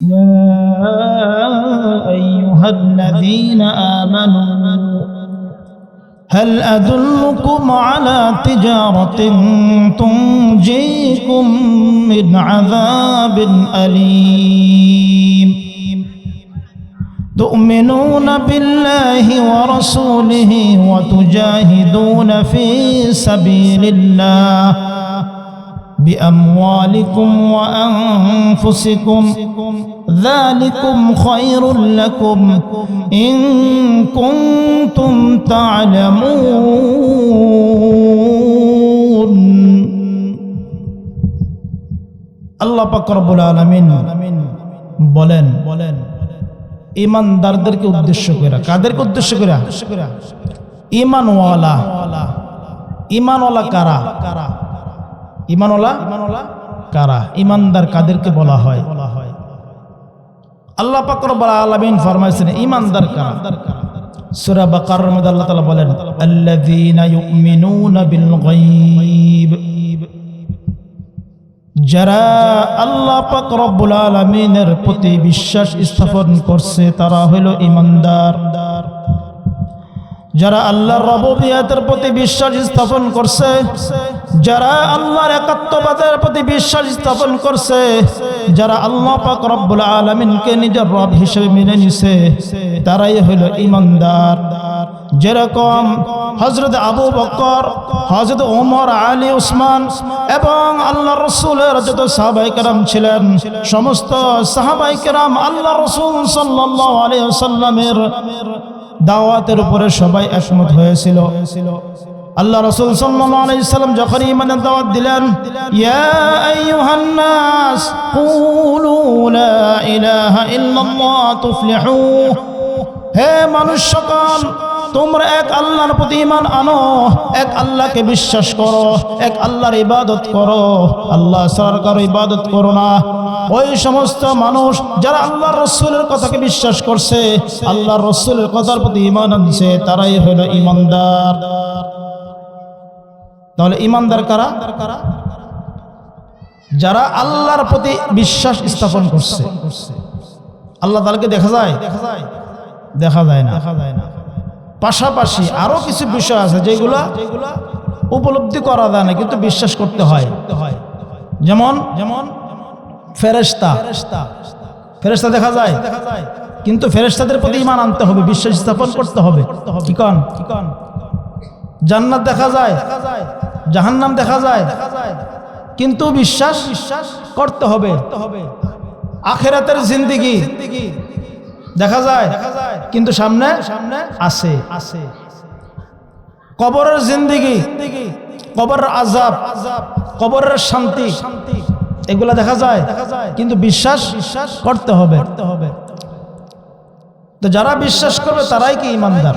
يا أيها الذين آمنوا هل أدلكم على تجارة تنجيكم من عذاب أليم تؤمنون بالله ورسوله وتجاهدون في سبيل الله بأموالكم وأنفسكم ذلكم خير لكم إن كنتم تعلمون আল্লাহ পাক রব্বুল আলামিন বলেন ঈমানদারদেরকে উদ্দেশ্য করে, কাদেরকে উদ্দেশ্য করে? ঈমানওয়ালা। ঈমানওয়ালা কারা? ঈমানওয়ালা কারা? ঈমানদার কাদেরকে বলা হয়? আল্লাহ পাক রব্বুল আলামিন ফরমাইছেন ঈমানদার কারা। সূরা বাকারার মধ্যে আল্লাহ তাআলা বলেন আল্লাযীনা ইউমিনুনা বিল গায়ব, যারা আল্লাহ পাক রব্বুল আলামিনের প্রতি বিশ্বাস স্থাপন করছে তারা হলো ঈমানদার। যারা আল্লাহর রুবুবিয়তের প্রতি বিশ্বাস স্থাপন করছে, যারা আল্লাহর একাত্মবাদের প্রতি বিশ্বাস স্থাপন করছে, যারা আল্লাহ পাক রব্বুল আলামিনকে নিজের রব হিসেবে মেনে নিছে, তারাই হলো ঈমানদার। যেরকম হযরত আবু বকর, হযরত ওমর, আলী, উসমান এবং আল্লাহর রাসূলের যত সাহাবায়ে কেরাম ছিলেন, সমস্ত সাহাবায়ে কেরাম আল্লাহ রাসূল সাল্লাল্লাহু আলাইহি ওয়াসাল্লামের দাওয়াতের উপরে সবাই একমত হয়েছিল। আল্লাহ রাসূল সাল্লাল্লাহু আলাইহি ওয়াসাল্লাম যখন ঈমানের দাওয়াত দিলেন, ইয়া আইয়ুহান নাস কুলু লা ইলাহা ইল্লাল্লাহ তুফলিহু, হে মানুষ সকল, তোমরা এক আল্লাহর প্রতি ঈমান আনো, এক আল্লাহকে বিশ্বাস করো, এক আল্লাহর ইবাদত করো, আল্লাহ ছাড়া কারো ইবাদত করো না। ওই সমস্ত মানুষ যারা আল্লাহর রাসূলের কথাকে বিশ্বাস করছে, আল্লাহর রাসূলের কথার প্রতি ঈমান আনছে, তারাই হলো ঈমানদার। তাহলে ঈমানদার কারা? যারা আল্লাহর প্রতি বিশ্বাস স্থাপন করছে। আল্লাহ তাআলাকে দেখা যায়? দেখা যায় না। পাশাপাশি আরো কিছু বিষয় আছে যেগুলা উপলব্ধি করা যায় না, কিন্তু বিশ্বাস করতে হয়। যেমন ফেরেশতা। ফেরেশতা দেখা যায়, কিন্তু ফেরেশতাদের প্রতি ঈমান আনতে হবে, বিশ্বাস স্থাপন করতে হবে। কি কন? জান্নাত দেখা যায়, জাহান্নাম দেখা যায়, কিন্তু বিশ্বাস করতে হবে। আখিরাতের জিন্দেগি দেখা যায়, কিন্তু সামনে আছে। কবরের জিন্দেগি, কবরের আযাব, কবরের শান্তি, এগুলা দেখা যায়, কিন্তু বিশ্বাস করতে হবে। তো যারা বিশ্বাস করবে তারাই কি ঈমানদার?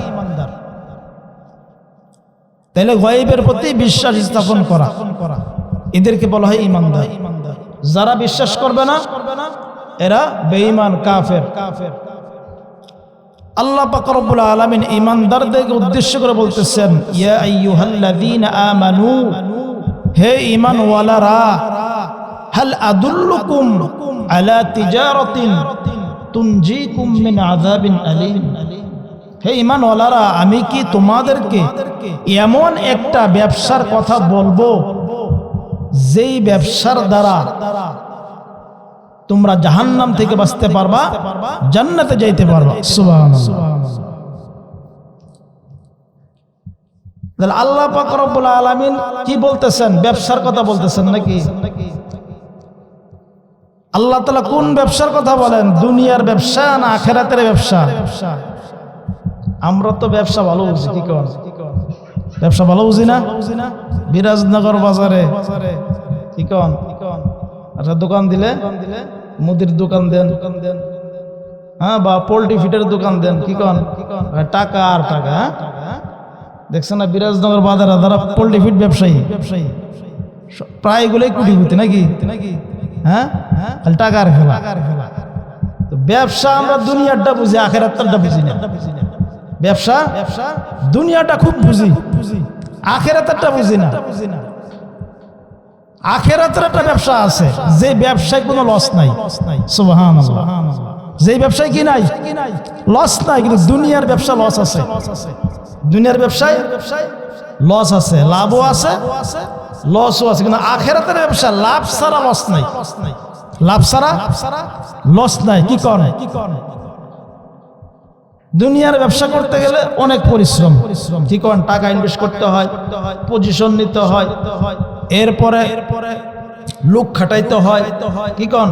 তাহলে গায়বের প্রতি বিশ্বাস স্থাপন করা, এদেরকে বলা হয় ঈমানদার। যারা বিশ্বাস করবে না এরা বেঈমান, কাফের। আল্লাহ পাক রব্বুল আলামিন ঈমানদারদেরকে উদ্দেশ্য করে বলতেছেন, ইয়া আইয়ুহাল্লাযীনা আমানু, হে ঈমানওয়ালারা, হাল আদুল্লুকুম আলা তিজারাতিন তুনজিকুম মিন আযাবিন আলীম, হে ঈমানওয়ালারা, আমি কি তোমাদেরকে এমন একটা ব্যবসার কথা বলবো যেই ব্যবসার দ্বারা তোমরা জাহান্নাম থেকে বাঁচতে পারবা, জান্নাতে যাইতে পারবা। সুবহানাল্লাহ। তাহলে আল্লাহ পাক রব্বুল আলামিন কি বলতেছেন? ব্যবসার কথা বলতেছেন নাকি? আল্লাহ তাআলা কোন ব্যবসার কথা বলেন? দুনিয়ার ব্যবসা না আখিরাতের ব্যবসা? আমরা তো ব্যবসা ভালো বুঝি। কি কন? ব্যবসা ভালো বুঝি না? বিরাজনগর বাজারে কি কন, একটা দোকান দিলে, মুদির দোকান দেন, হ্যাঁ, বা পোল্ট্রি ফিটের দোকান দেন, কি কন, টাকা আর টাকা। দেখছেন না বিরাজনগর বাজারে যারা পোল্ট্রি ফিট ব্যবসায়ী প্রায় এগুলোই কোটিপতি নাকি? হ্যাঁ, খালি টাকার খেলা। তো ব্যবসা আমরা দুনিয়াটা বুঝি, আখিরাতটা বুঝি না। ব্যবসা দুনিয়াটা খুব বুঝি, আখিরাতটা বুঝি না। আখিরাতের একটা ব্যবসা আছে, যে ব্যবসায় কোনো লস নাই। সুবহানাল্লাহ। যে ব্যবসায় কি নাই, লস নাই, কিন্তু দুনিয়ার ব্যবসা লস আছে। দুনিয়ার ব্যবসায় লস আছে, লাভও আছে, লসও আছে, কিন্তু আখিরাতের ব্যবসা লাভ ছাড়া লস নাই। লাভ ছাড়া লস নাই। কি করেন? দুনিয়ার ব্যবসা করতে গেলে অনেক পরিশ্রম। কি করেন? টাকা ইনভেস্ট করতে হয়, পজিশন নিতে হয়, এরপরে লোক খাটাইতে হয়। কি কন?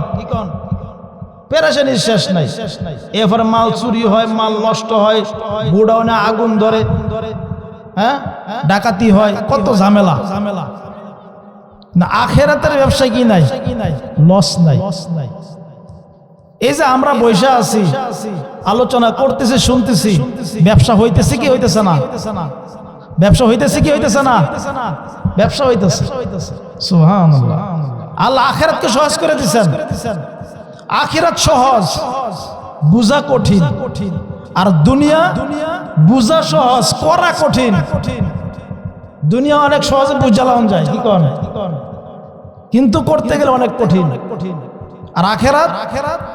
পেরেশানির শেষ নাই। এরপরে মাল চুরি হয়, মাল নষ্ট হয়, গোডাউনে আগুন ধরে, হ্যাঁ, ডাকাতি হয়, কত ঝামেলা। না, আখিরাতের ব্যবসায় কি নাই? লস নাই। এই যে আমরা বসে আছি, আলোচনা করতেছি, শুনতেছি, ব্যবসা হইতেছে কি হইতেছে না? ব্যবসা হইতেছে কি হইতেছে না? ব্যবসা হইতেছে। সুবহানাল্লাহ। আল্লাহ আখিরাতকে সহজ করে দিয়েছেন। আখিরাত সহজ, বুঝা কঠিন। আর দুনিয়া বুঝা সহজ, করা কঠিন। দুনিয়া অনেক সহজে বুঝালাম যায়, কি কন, কিন্তু করতে গেলে অনেক কঠিন। আর আখিরাত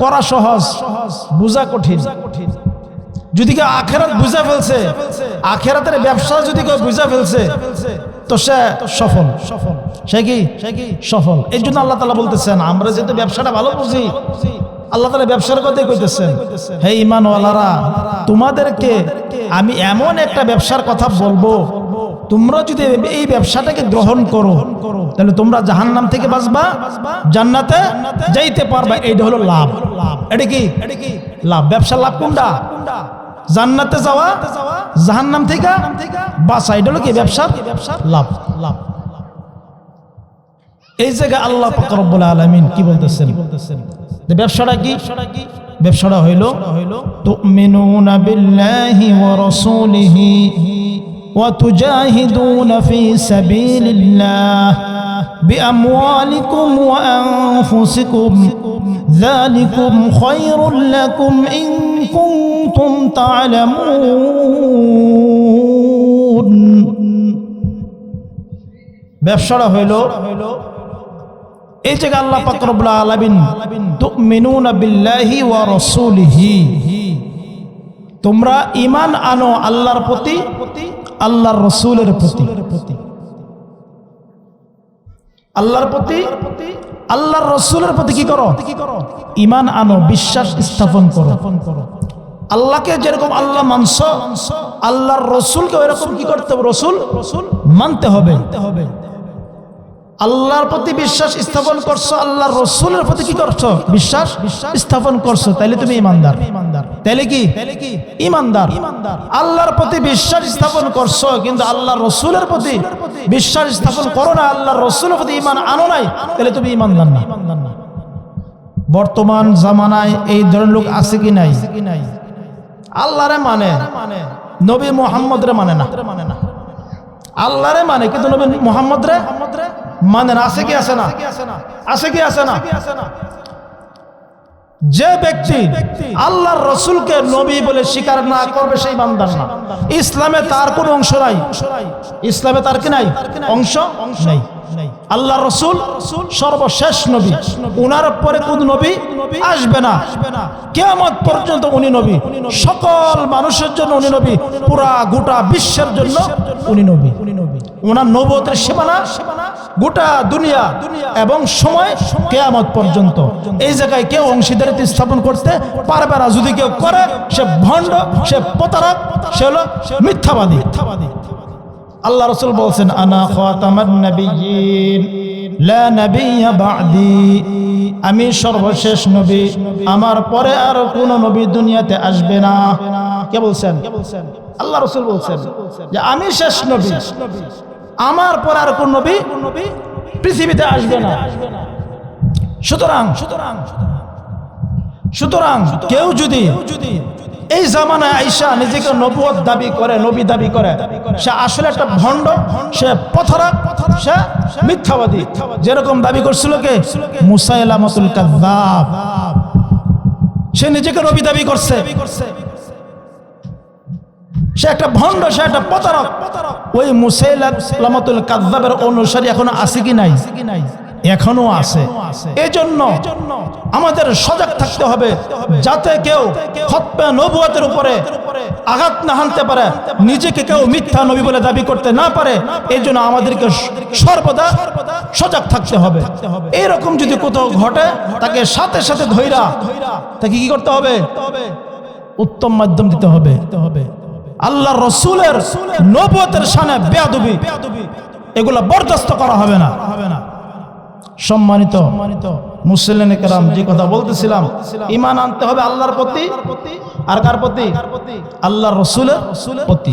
করা সহজ, বুঝা কঠিন। যদি কেউ আখিরাত বুঝা ফেলছে, আখিরাতের ব্যবসা যদি কেউ বুঝা ফেলছে, তো সে সফল। সে কি সফল। এই জন্য আল্লাহ তাআলা বলতেছেন, আমরা যেহেতু ব্যবসাটা ভালো বুঝি, আল্লাহ তাআলা ব্যবসার কথাই কইতেছেন, হে ঈমানওয়ালারা, তোমাদেরকে আমি এমন একটা ব্যবসার কথা বলবো, তোমরা যদি এই ব্যবসাটাকে গ্রহণ করো, তাহলে তোমরা জাহান্নাম থেকে বাঁচবা, জান্নাতে যাইতে পারবা। এইটা হলো লাভ। এটা কি লাভ? ব্যবসার লাভ কোনটা? জান্নাতে যাওয়া, জাহান্নাম থেকে বাঁচা। এটা হলো কি ব্যবসার লাভ। এই জায়গায় আল্লাহ পাক রব্বুল আলামিন কি বলতেছেন? ব্যবসাটা কি? ব্যবসাটা হইল তুমিনুনা বিল্লাহি ওয়া রাসূলিহি ওয়া তুজাহিদুনা ফি সাবিলিল্লাহ বিআমওয়ালিকুম ওয়া আনফুসিকুম যালিকুম খায়রুল লাকুম ইন কুনতুম তা'লামুন। ব্যবসাটা হইল এই জায়গায় আল্লাহ পাক রব্বুল আলামিন তুমিনুনা বিল্লাহি ওয়া রাসূলিহি, তোমরা ঈমান আনো আল্লাহর প্রতি, আল্লাহর রাসূলের প্রতি। আল্লাহর প্রতি, আল্লাহর রাসূলের প্রতি কি করো? ঈমান আনো, বিশ্বাস স্থাপন করো। আল্লাহকে যেরকম আল্লাহ মানছো, আল্লাহর রাসূলকে এরকম কি করতে হবে? রাসূল মানতে হবে। আল্লাহর প্রতি বিশ্বাস স্থাপন করছো, আল্লাহর রাসূলের প্রতি কি করছো? বিশ্বাস স্থাপন করছো, তাইলে তুমি ঈমানদার। তাইলে কি ঈমানদার? আল্লাহর প্রতি বিশ্বাস স্থাপন করছো, কিন্তু আল্লাহর রাসূলের প্রতি বিশ্বাস স্থাপন করো না, আল্লাহর রাসূলের প্রতি ঈমান আনো নাই, তাহলে তুমি ঈমানদার না। বর্তমান জামানায় এই ধরনের লোক আছে কি নাই? আল্লাহরে মানে, নবী মুহাম্মদরে মানে না। আল্লাহরে মানে, কিন্তু নবী মুহাম্মদরে মানে না। আছে কি আছে না? আছে কি আছে না? যে ব্যক্তি আল্লাহর রাসূলকে নবী বলে স্বীকার না করবে, সেই ঈমানদার না। ইসলামে তার কোনো অংশ নাই। ইসলামে তার কি নাই? অংশ নাই। আল্লাহর রাসূল সর্বশেষ নবী, উনার পরে কোন নবী আসবে না। কিয়ামত পর্যন্ত উনি নবী, সকল মানুষের জন্য উনি নবী, পুরা গোটা বিশ্বের জন্য উনি নবী। ওনার নবুয়তের সীমানা গোটা দুনিয়া এবং সময় কিয়ামত পর্যন্ত। এই জায়গায় কেউ অংশীদারিত্ব স্থাপন করতে পারবে না। যদি কেউ করে, সে ভণ্ড, সে প্রতারক, সে হলো মিথ্যাবাদী। আল্লাহ রাসূল বলছেন, আনা খাতামান নাবিয়্যিন লা নাবিয়্যা বা'দি, আমি সর্বশেষ নবী, আমার পরে আর কোন নবী দুনিয়াতে আসবে না। কে বলছেন? আল্লাহ রাসূল বলছেন যে আমি শেষ নবী, আমার পরে আর কোন নবী পৃথিবীতে আসবে না। সুতরাং কেউ যদি এই জামানায় আইসা নিজেকে নবুয়ত দাবি করে, নবী দাবি করে, সে আসলে একটা ভণ্ড, সে প্রতারক, সে মিথ্যাবাদী। যেরকম দাবি করছিল কে? মুসাইলামাতুল কাযযাব। সে নিজেকে নবী দাবি করছে, সে একটা ভণ্ড, সে একটা প্রতারক। ওই মুসাইলামাতুল কাযযাবের অনুসারী এখনো আছে কি নাই? এখনো আছে। এজন্য আমাদের সজাগ থাকতে হবে যাতে কেউ খতমে নবুয়তের উপরে আঘাত না হানতে পারে, নিজেকে কেউ মিথ্যা নবী বলে দাবি করতে না পারে। এই জন্য আমাদেরকে সর্বদা সজাগ থাকতে হবে। এইরকম যদি কোথাও ঘটে তাকে সাথে সাথে ধৈরা তাকে কি করতে হবে? উত্তম মাধ্যম দিতে হবে। আল্লাহ রসুলের নবুয়তের শানে বেয়াদবি এগুলা বরদাস্ত করা হবে না। সম্মানিত মুসলিম কেরাম, যে কথা বলতেছিলাম, ঈমান আনতে হবে আল্লাহর প্রতি, আর কার প্রতি? আল্লাহর রসুলের প্রতি।